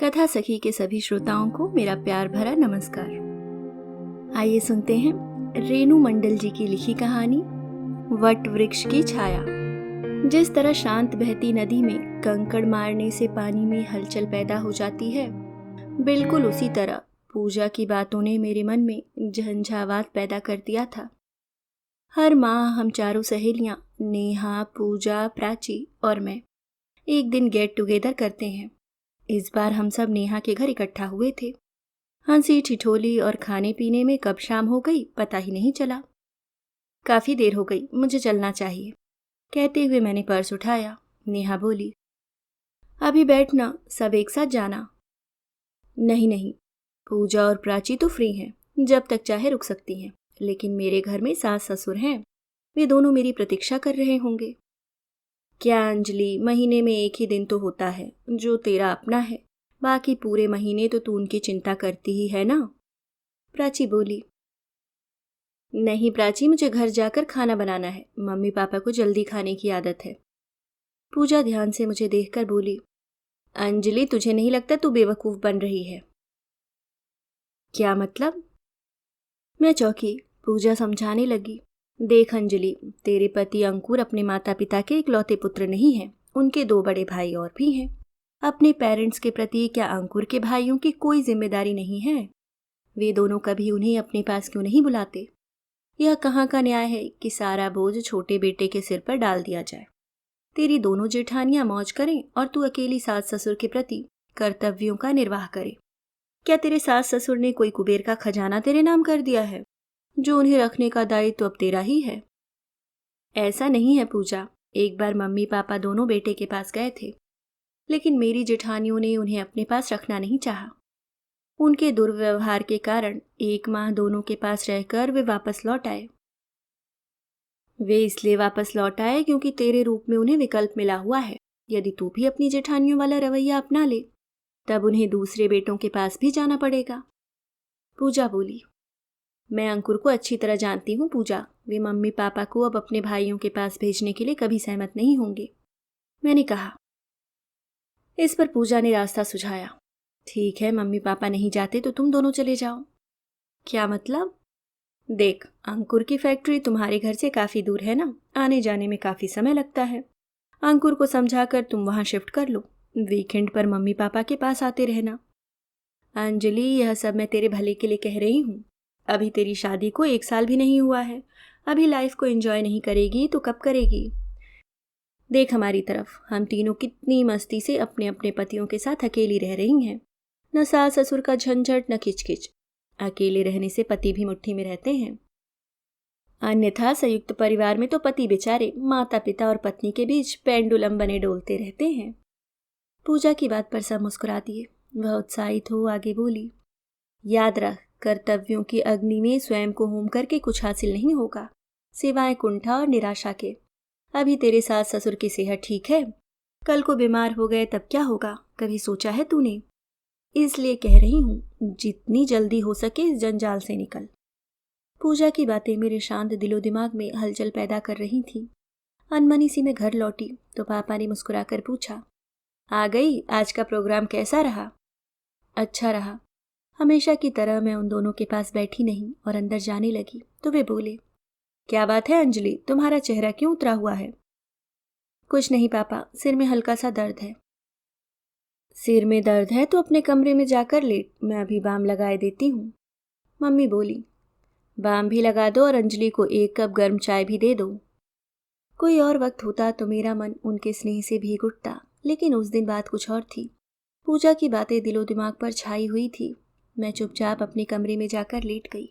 कथा सखी के सभी श्रोताओं को मेरा प्यार भरा नमस्कार। आइए सुनते हैं रेणु मंडल जी की लिखी कहानी वट वृक्ष की छाया। जिस तरह शांत बहती नदी में कंकड़ मारने से पानी में हलचल पैदा हो जाती है, बिल्कुल उसी तरह पूजा की बातों ने मेरे मन में झंझावात पैदा कर दिया था। हर माह हम चारों सहेलियां नेहा, पूजा, प्राची और मैं एक दिन गेट टुगेदर करते हैं। इस बार हम सब नेहा के घर इकट्ठा हुए थे। हंसी ठिठोली और खाने पीने में कब शाम हो गई पता ही नहीं चला। काफी देर हो गई, मुझे चलना चाहिए, कहते हुए मैंने पर्स उठाया। नेहा बोली, अभी बैठना, सब एक साथ जाना। नहीं नहीं, पूजा और प्राची तो फ्री हैं, जब तक चाहे रुक सकती हैं, लेकिन मेरे घर में सास ससुर हैं, वे दोनों मेरी प्रतीक्षा कर रहे होंगे। क्या अंजलि, महीने में एक ही दिन तो होता है जो तेरा अपना है, बाकी पूरे महीने तो तू उनकी चिंता करती ही है ना। प्राची बोली, नहीं प्राची, मुझे घर जाकर खाना बनाना है, मम्मी पापा को जल्दी खाने की आदत है। पूजा ध्यान से मुझे देखकर बोली, अंजलि तुझे नहीं लगता तू बेवकूफ बन रही है? क्या मतलब? मैं चौंकी। पूजा समझाने लगी, देख अंजलि, तेरे पति अंकुर अपने माता पिता के इकलौते पुत्र नहीं हैं, उनके 2 बड़े भाई और भी हैं। अपने पेरेंट्स के प्रति क्या अंकुर के भाइयों की कोई जिम्मेदारी नहीं है? वे दोनों कभी उन्हें अपने पास क्यों नहीं बुलाते? यह कहाँ का न्याय है कि सारा बोझ छोटे बेटे के सिर पर डाल दिया जाए? तेरी दोनों जेठानियां मौज करें और तू अकेली सास ससुर के प्रति कर्तव्यों का निर्वाह करे। क्या तेरे सास ससुर ने कोई कुबेर का खजाना तेरे नाम कर दिया है, जो उन्हें रखने का दायित्व तो अब तेरा ही है? ऐसा नहीं है पूजा, एक बार मम्मी पापा दोनों बेटे के पास गए थे, लेकिन मेरी जेठानियों ने उन्हें अपने पास रखना नहीं चाहा। उनके दुर्व्यवहार के कारण 1 माह दोनों के पास रहकर वे वापस लौट आए। वे इसलिए वापस लौट आए क्योंकि तेरे रूप में उन्हें विकल्प मिला हुआ है। यदि तू भी अपनी जेठानियों वाला रवैया अपना ले, तब उन्हें दूसरे बेटों के पास भी जाना पड़ेगा। पूजा बोली, मैं अंकुर को अच्छी तरह जानती हूँ पूजा, वे मम्मी पापा को अब अपने भाइयों के पास भेजने के लिए कभी सहमत नहीं होंगे। मैंने कहा। इस पर पूजा ने रास्ता सुझाया, ठीक है, मम्मी पापा नहीं जाते तो तुम दोनों चले जाओ। क्या मतलब? देख, अंकुर की फैक्ट्री तुम्हारे घर से काफी दूर है ना, आने जाने में काफी समय लगता है। अंकुर को समझाकर तुम वहां शिफ्ट कर लो, वीकेंड पर मम्मी पापा के पास आते रहना। अंजलि, यह सब मैं तेरे भले के लिए कह रही हूँ। अभी तेरी शादी को 1 साल भी नहीं हुआ है, अभी लाइफ को एंजॉय नहीं करेगी तो कब करेगी? देख हमारी तरफ, हम तीनों कितनी मस्ती से अपने अपने पतियों के साथ अकेली रह रही हैं। न सास ससुर का झंझट, न खिचखिच। अकेले रहने से पति भी मुट्ठी में रहते हैं, अन्यथा संयुक्त परिवार में तो पति बेचारे माता पिता और पत्नी के बीच पेंडुलम बने डोलते रहते हैं। पूजा की बात पर सब मुस्कुरा दिए। वह उत्साहित हो आगे बोली, याद रख, कर्तव्यों की अग्नि में स्वयं को होम करके कुछ हासिल नहीं होगा, सिवाय कुंठा और निराशा के। अभी तेरे सास ससुर की सेहत ठीक है, कल को बीमार हो गए तब क्या होगा, कभी सोचा है तूने? इसलिए कह रही हूँ, जितनी जल्दी हो सके इस जंजाल से निकल। पूजा की बातें मेरे शांत दिलो दिमाग में हलचल पैदा कर रही थी। अनमनी सी मैं घर लौटी तो पापा ने मुस्कुराकर पूछा, आ गई, आज का प्रोग्राम कैसा रहा? अच्छा रहा। हमेशा की तरह मैं उन दोनों के पास बैठी नहीं और अंदर जाने लगी तो वे बोले, क्या बात है अंजलि, तुम्हारा चेहरा क्यों उतरा हुआ है? कुछ नहीं पापा, सिर में हल्का सा दर्द है। सिर में दर्द है तो अपने कमरे में जाकर लेट, मैं अभी बाम लगाए देती हूँ। मम्मी बोली, बाम भी लगा दो और अंजलि को 1 कप गर्म चाय भी दे दो। कोई और वक्त होता तो मेरा मन उनके स्नेह से भीग उठता, लेकिन उस दिन बात कुछ और थी। पूजा की बातें दिलो दिमाग पर छाई हुई थी। मैं चुपचाप अपने कमरे में जाकर लेट गई।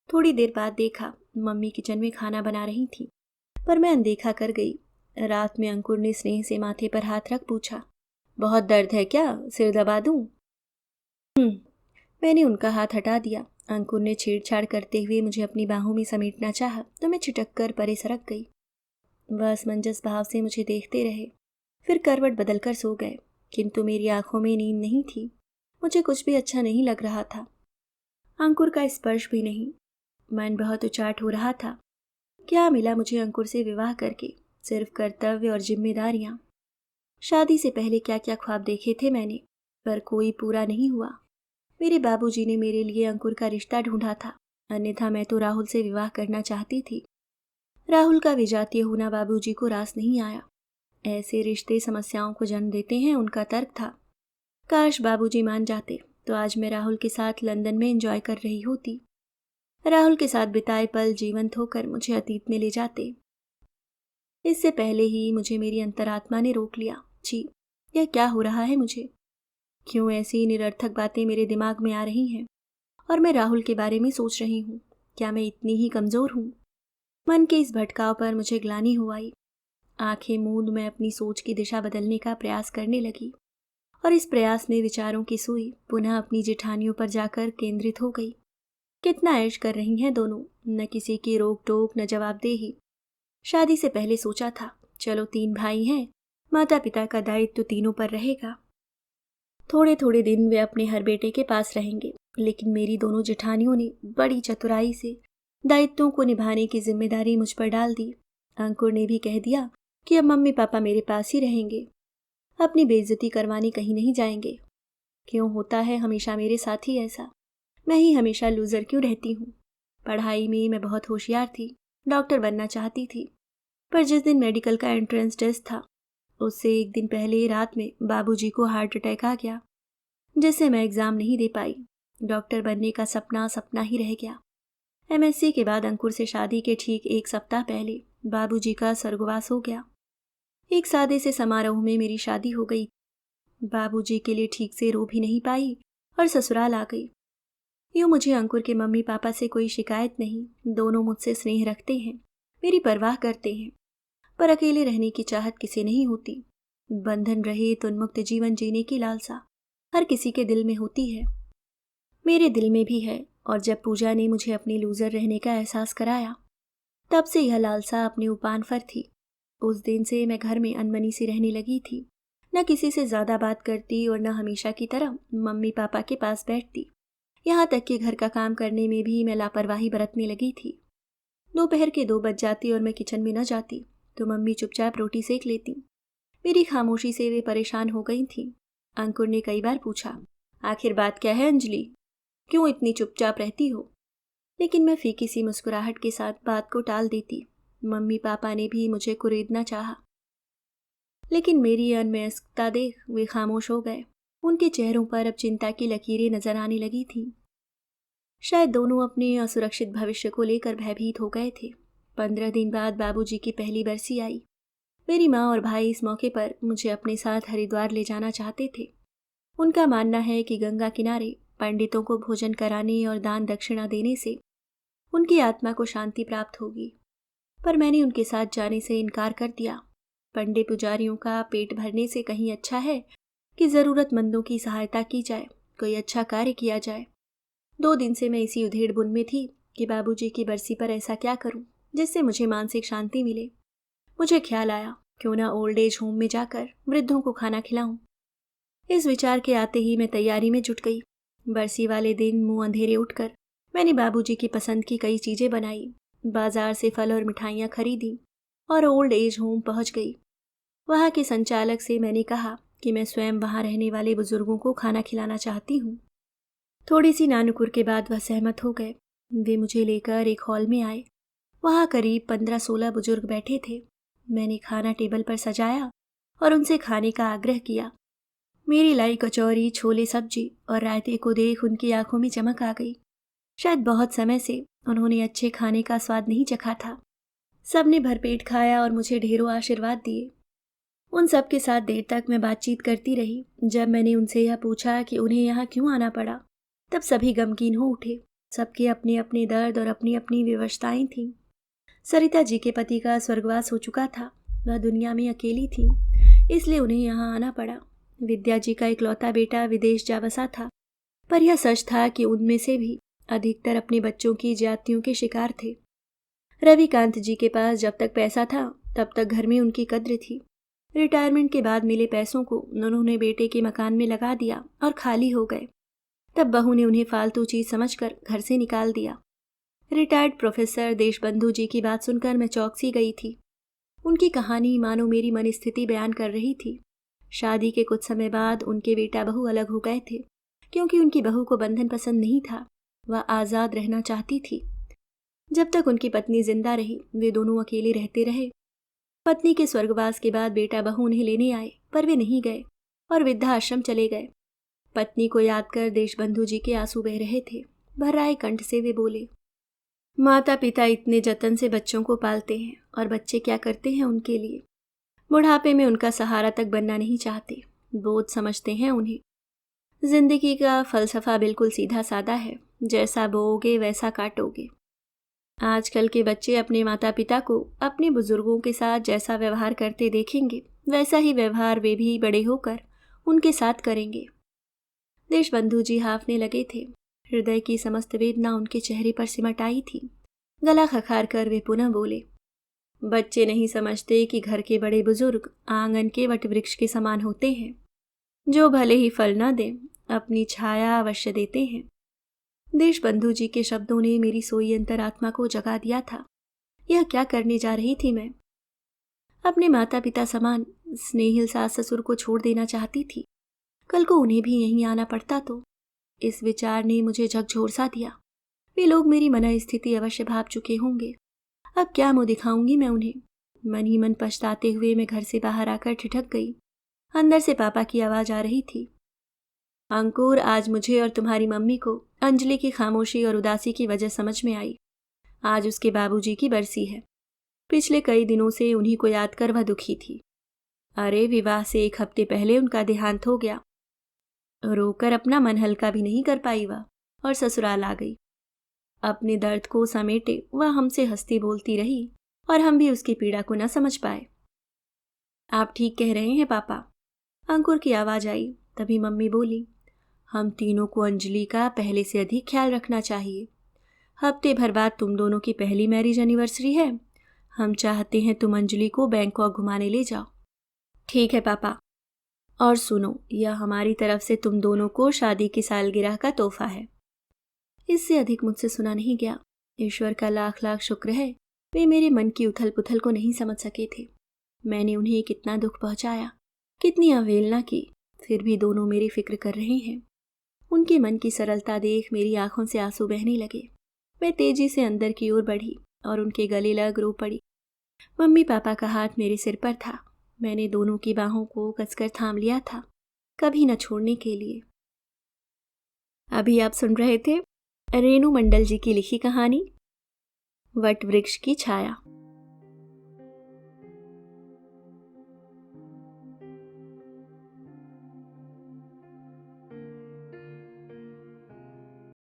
थोड़ी देर बाद देखा मम्मी किचन में खाना बना रही थी, पर मैं अनदेखा कर गई। रात में अंकुर ने स्नेह से माथे पर हाथ रख पूछा, बहुत दर्द है क्या, सिर दबा दूं? मैंने उनका हाथ हटा दिया। अंकुर ने छेड़छाड़ करते हुए मुझे अपनी बाहों में समेटना चाहा तो मैं छिटक कर परे सरक गई। वह असमंजस भाव से मुझे देखते रहे, फिर करवट बदलकर सो गए, किंतु मेरी आंखों में नींद नहीं थी। मुझे कुछ भी अच्छा नहीं लग रहा था, अंकुर का स्पर्श भी नहीं। मन बहुत उचाट हो रहा था। क्या मिला मुझे अंकुर से विवाह करके? सिर्फ कर्तव्य और जिम्मेदारियां। शादी से पहले क्या क्या ख्वाब देखे थे मैंने, पर कोई पूरा नहीं हुआ। मेरे बाबूजी ने मेरे लिए अंकुर का रिश्ता ढूंढा था, अन्यथा मैं तो राहुल से विवाह करना चाहती थी। राहुल का विजातीय होना बाबूजी को रास नहीं आया। ऐसे रिश्ते समस्याओं को जन्म देते हैं, उनका तर्क था। काश बाबूजी मान जाते तो आज मैं राहुल के साथ लंदन में एंजॉय कर रही होती। राहुल के साथ बिताए पल जीवंत होकर मुझे अतीत में ले जाते। इससे पहले ही मुझे मेरी अंतरात्मा ने रोक लिया। छी, यह क्या हो रहा है मुझे? क्यों ऐसी निरर्थक बातें मेरे दिमाग में आ रही हैं और मैं राहुल के बारे में सोच रही हूँ? क्या मैं इतनी ही कमज़ोर हूँ? मन के इस भटकाव पर मुझे ग्लानि हो आई। आंखें मूंद मैं अपनी सोच की दिशा बदलने का प्रयास करने लगी और इस प्रयास में विचारों की सुई पुनः अपनी जेठानियों पर जाकर केंद्रित हो गई। कितना ऐश कर रही हैं दोनों, न किसी की रोक टोक न जवाबदेही। शादी से पहले सोचा था चलो 3 भाई हैं, माता पिता का दायित्व तो तीनों पर रहेगा। थोड़े थोड़े दिन वे अपने हर बेटे के पास रहेंगे, लेकिन मेरी दोनों जेठानियों ने बड़ी चतुराई से दायित्वों को निभाने की जिम्मेदारी मुझ पर डाल दी। अंकुर ने भी कह दिया कि अब मम्मी पापा मेरे पास ही रहेंगे, अपनी बेइज्जती करवाने कहीं नहीं जाएंगे। क्यों होता है हमेशा मेरे साथ ही ऐसा? मैं ही हमेशा लूज़र क्यों रहती हूँ? पढ़ाई में मैं बहुत होशियार थी, डॉक्टर बनना चाहती थी, पर जिस दिन मेडिकल का एंट्रेंस टेस्ट था उससे एक दिन पहले रात में बाबूजी को हार्ट अटैक आ गया, जिससे मैं एग्ज़ाम नहीं दे पाई। डॉक्टर बनने का सपना सपना ही रह गया। एमएससी के बाद अंकुर से शादी के ठीक 1 सप्ताह पहले बाबूजी का स्वर्गवास हो गया। एक सादे से समारोह में मेरी शादी हो गई। बाबूजी के लिए ठीक से रो भी नहीं पाई और ससुराल आ गई। यूँ मुझे अंकुर के मम्मी पापा से कोई शिकायत नहीं, दोनों मुझसे स्नेह रखते हैं, मेरी परवाह करते हैं, पर अकेले रहने की चाहत किसी नहीं होती। बंधन रहित उन्मुक्त जीवन जीने की लालसा हर किसी के दिल में होती है, मेरे दिल में भी है। और जब पूजा ने मुझे अपनी लूज़र रहने का एहसास कराया, तब से यह लालसा अपने उपान पर थी। उस दिन से मैं घर में अनमनी सी रहने लगी थी, न किसी से ज़्यादा बात करती और न हमेशा की तरह मम्मी पापा के पास बैठती। यहाँ तक कि घर का काम करने में भी मैं लापरवाही बरतने लगी थी। दोपहर के 2 बज जाती और मैं किचन में न जाती तो मम्मी चुपचाप रोटी सेक लेती। मेरी खामोशी से वे परेशान हो गई थीं। अंकुर ने कई बार पूछा, आखिर बात क्या है अंजलि, क्यों इतनी चुपचाप रहती हो? लेकिन मैं फीकी सी मुस्कुराहट के साथ बात को टाल देती। मम्मी पापा ने भी मुझे कुरेदना चाहा, लेकिन मेरी अनमनस्कता देख वे खामोश हो गए। उनके चेहरों पर अब चिंता की लकीरें नजर आने लगी थीं। शायद दोनों अपने असुरक्षित भविष्य को लेकर भयभीत हो गए थे। 15 दिन बाद बाबूजी की पहली बरसी आई। मेरी माँ और भाई इस मौके पर मुझे अपने साथ हरिद्वार ले जाना चाहते थे। उनका मानना है कि गंगा किनारे पंडितों को भोजन कराने और दान दक्षिणा देने से उनकी आत्मा को शांति प्राप्त होगी, पर मैंने उनके साथ जाने से इनकार कर दिया। पंडित पुजारियों का पेट भरने से कहीं अच्छा है कि ज़रूरतमंदों की सहायता की जाए, कोई अच्छा कार्य किया जाए। 2 दिन से मैं इसी उधेड़-बुन में थी कि बाबूजी की बरसी पर ऐसा क्या करूं जिससे मुझे मानसिक शांति मिले। मुझे ख्याल आया, क्यों ना ओल्ड एज होम में जाकर वृद्धों को खाना खिलाऊं। इस विचार के आते ही मैं तैयारी में जुट गई। बरसी वाले दिन मुंह अंधेरे उठकर मैंने बाबूजी की पसंद की कई चीज़ें बनाई, बाजार से फल और मिठाइयाँ खरीदी और ओल्ड एज होम पहुंच गई। वहाँ के संचालक से मैंने कहा कि मैं स्वयं वहाँ रहने वाले बुजुर्गों को खाना खिलाना चाहती हूँ। थोड़ी सी नानुकुर के बाद वह सहमत हो गए। वे मुझे लेकर एक हॉल में आए। वहाँ करीब 15-16 बुजुर्ग बैठे थे। मैंने खाना टेबल पर सजाया और उनसे खाने का आग्रह किया। मेरी लाई कचौरी, छोले सब्जी और रायते को देख उनकी आंखों में चमक आ गई। शायद बहुत समय से उन्होंने अच्छे खाने का स्वाद नहीं चखा था। सबने भरपेट खाया और मुझे ढेरों आशीर्वाद दिए। उन सब के साथ देर तक मैं बातचीत करती रही। जब मैंने उनसे यह पूछा कि उन्हें यहाँ क्यों आना पड़ा, तब सभी गमगीन हो उठे। सबके अपने अपने दर्द और अपनी अपनी विवशताएं थीं। सरिता जी के पति का स्वर्गवास हो चुका था, वह दुनिया में अकेली थी, इसलिए उन्हें यहाँ आना पड़ा। विद्या जी का इकलौता बेटा विदेश जा बसा था, पर यह सच था कि उनमें से भी अधिकतर अपने बच्चों की ज्यादतियों के शिकार थे। रविकांत जी के पास जब तक पैसा था तब तक घर में उनकी कद्र थी। रिटायरमेंट के बाद मिले पैसों को उन्होंने बेटे के मकान में लगा दिया और खाली हो गए। तब बहू ने उन्हें फालतू चीज समझकर घर से निकाल दिया। रिटायर्ड प्रोफेसर देशबंधु जी की बात सुनकर मैं चौंक सी गई थी। उनकी कहानी मानो मेरी मनस्थिति बयान कर रही थी। शादी के कुछ समय बाद उनके बेटा बहू अलग हो गए थे, क्योंकि उनकी बहू को बंधन पसंद नहीं था। वह आज़ाद रहना चाहती थी। जब तक उनकी पत्नी जिंदा रही वे दोनों अकेले रहते रहे। पत्नी के स्वर्गवास के बाद बेटा बहू उन्हें लेने आए, पर वे नहीं गए और वृद्धाश्रम चले गए। पत्नी को याद कर देशबंधु जी के आंसू बह रहे थे। भर्राए कंठ से वे बोले, माता पिता इतने जतन से बच्चों को पालते हैं और बच्चे क्या करते हैं उनके लिए। बुढ़ापे में उनका सहारा तक बनना नहीं चाहते, बोझ समझते हैं उन्हें। जिंदगी का फलसफा बिल्कुल सीधा सादा है, जैसा बोओगे वैसा काटोगे। आजकल के बच्चे अपने माता पिता को अपने बुजुर्गों के साथ जैसा व्यवहार करते देखेंगे, वैसा ही व्यवहार वे भी बड़े होकर उनके साथ करेंगे। देशबंधु जी हांफने लगे थे। हृदय की समस्त वेदना उनके चेहरे पर सिमट आई थी। गला खखार कर वे पुनः बोले, बच्चे नहीं समझते कि घर के बड़े बुजुर्ग आंगन के वट वृक्ष के समान होते हैं, जो भले ही फल न दें, अपनी छाया अवश्य देते हैं। देशबंधु जी के शब्दों ने मेरी सोई अंतरात्मा को जगा दिया था। यह क्या करने जा रही थी मैं? अपने माता पिता समान स्नेहिल सास ससुर को छोड़ देना चाहती थी। कल को उन्हें भी यहीं आना पड़ता तो। इस विचार ने मुझे झकझोर सा दिया। वे लोग मेरी मन स्थिति अवश्य भाप चुके होंगे। अब क्या मुंह दिखाऊंगी मैं उन्हें? मन ही मन पछताते हुए मैं घर से बाहर आकर ठिठक गई। अंदर से पापा की आवाज आ रही थी, अंकुर, आज मुझे और तुम्हारी मम्मी को अंजलि की खामोशी और उदासी की वजह समझ में आई। आज उसके बाबूजी की बरसी है। पिछले कई दिनों से उन्हीं को याद कर वह दुखी थी। अरे, विवाह से 1 हफ्ते पहले उनका देहांत हो गया। रोकर अपना मन हल्का भी नहीं कर पाई वह और ससुराल आ गई। अपने दर्द को समेटे वह हमसे हंसती बोलती रही और हम भी उसकी पीड़ा को न समझ पाए। आप ठीक कह रहे हैं पापा, अंकुर की आवाज आई। तभी मम्मी बोली, हम तीनों को अंजलि का पहले से अधिक ख्याल रखना चाहिए। हफ्ते भर बाद तुम दोनों की पहली मैरिज एनिवर्सरी है। हम चाहते हैं तुम अंजलि को बैंकॉक घुमाने ले जाओ। ठीक है पापा। और सुनो, यह हमारी तरफ से तुम दोनों को शादी की सालगिरह का तोहफा है। इससे अधिक मुझसे सुना नहीं गया। ईश्वर का लाख लाख शुक्र है, वे मेरे मन की उथल पुथल को नहीं समझ सके थे। मैंने उन्हें कितना दुख पहुंचाया, कितनी अवहेलना की, फिर भी दोनों मेरी फिक्र कर रहे हैं। उनके मन की सरलता देख मेरी आंखों से आंसू बहने लगे। मैं तेजी से अंदर की ओर बढ़ी और उनके गले लग रो पड़ी। मम्मी पापा का हाथ मेरे सिर पर था। मैंने दोनों की बाहों को कसकर थाम लिया था, कभी न छोड़ने के लिए। अभी आप सुन रहे थे रेणु मंडल जी की लिखी कहानी वट वृक्ष की छाया।